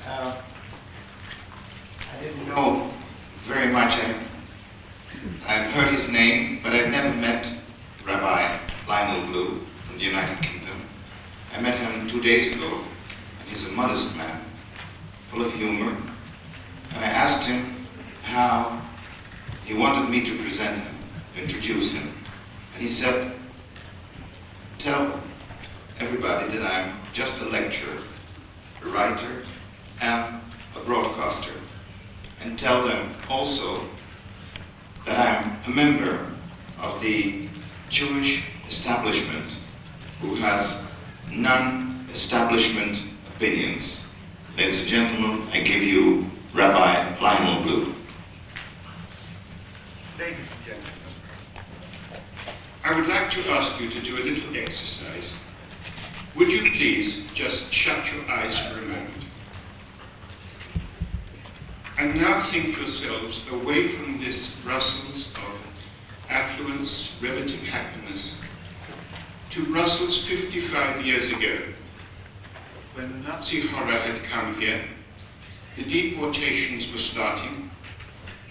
I didn't know very much. I've heard his name, but I've never met Rabbi Lionel from the United Kingdom. I met him 2 days ago, and he's a modest man, full of humor. And I asked him how he wanted me to present him, introduce him. And he said, tell everybody that I'm just a lecturer, a writer, and a broadcaster. And tell them also that I'm a member of the Jewish establishment who has non-establishment opinions. Ladies and gentlemen, I give you Rabbi Lionel Blue. Ladies and gentlemen, I would like to ask you to do a little exercise. Would you please just shut your eyes for a moment? And now think yourselves away from this Brussels of affluence, relative happiness, to Brussels 55 years ago, when the Nazi horror had come here, the deportations were starting,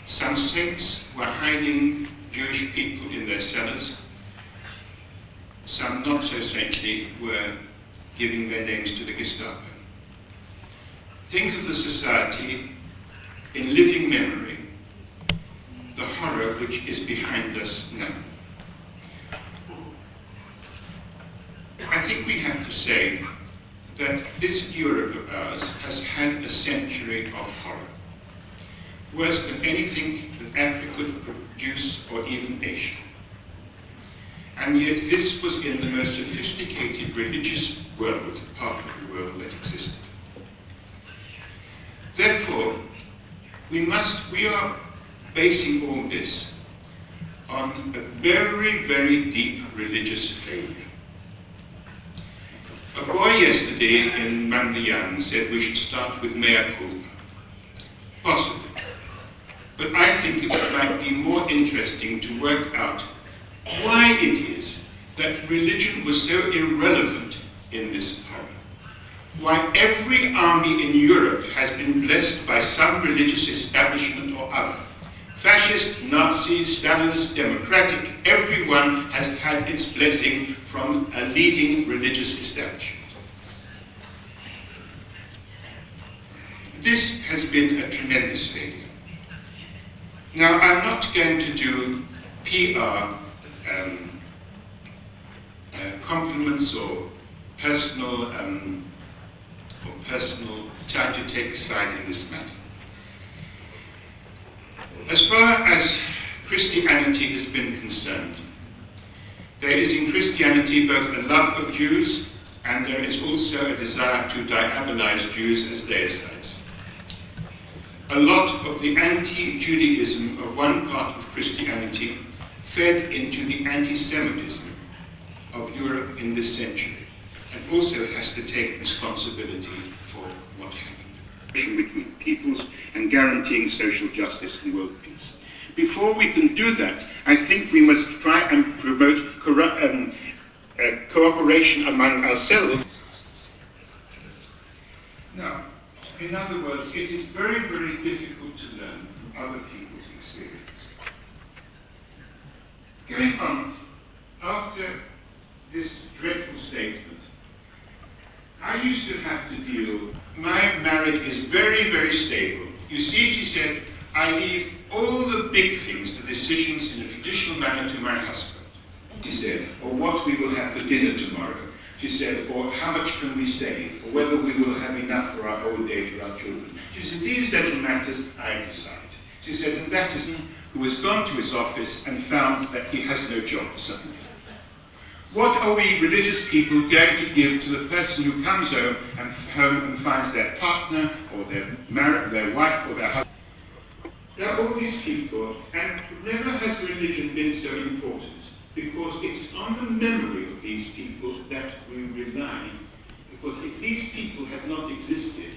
some saints were hiding Jewish people in their cellars, some not so saintly were giving their names to the Gestapo. Think of the society in living memory, the horror which is behind us now. I think we have to say that this Europe of ours has had a century of horror, worse than anything that Africa could produce or even Asia. And yet this was in the most sophisticated religious world, part of the world that existed. Therefore, we are basing all this on a very, very deep religious failure. A boy yesterday in Mandian said we should start with mea culpa. Possibly. But I think it might be more interesting to work out why it is that religion was so irrelevant in this horror. Why every army in Europe has been blessed by some religious establishment or other. Fascist, Nazi, Stalinist, democratic, everyone has had its blessing from a leading religious establishment. This has been a tremendous failure. Now, I'm not going to do PR compliments or personal try to take a side in this matter. As far as Christianity has been concerned, there is in Christianity both a love of Jews and there is also a desire to diabolize Jews as deicides. A lot of the anti-Judaism of one part of Christianity fed into the anti-Semitism of Europe in this century, and also has to take responsibility for what happened between peoples and guaranteeing social justice and world peace. Before we can do that, I think we must try and promote cooperation among ourselves. Now, in other words, it is very, very difficult to learn from other people's experience. Going on, after this dreadful statement, I used to have to deal, my marriage is very, very stable. You see, she said, I leave all the big things, the decisions in a traditional manner to my husband. She said, or what we will have for dinner tomorrow. She said, or how much can we save, or whether we will have enough for our old age or our children. She said, these little matters I decide. She said, and that is who has gone to his office and found that he has no job suddenly. What are we religious people going to give to the person who comes home and finds their partner or their wife or their husband? There are all these people, and never has religion been so important, because it's on the memory of these people that we rely, because if these people had not existed,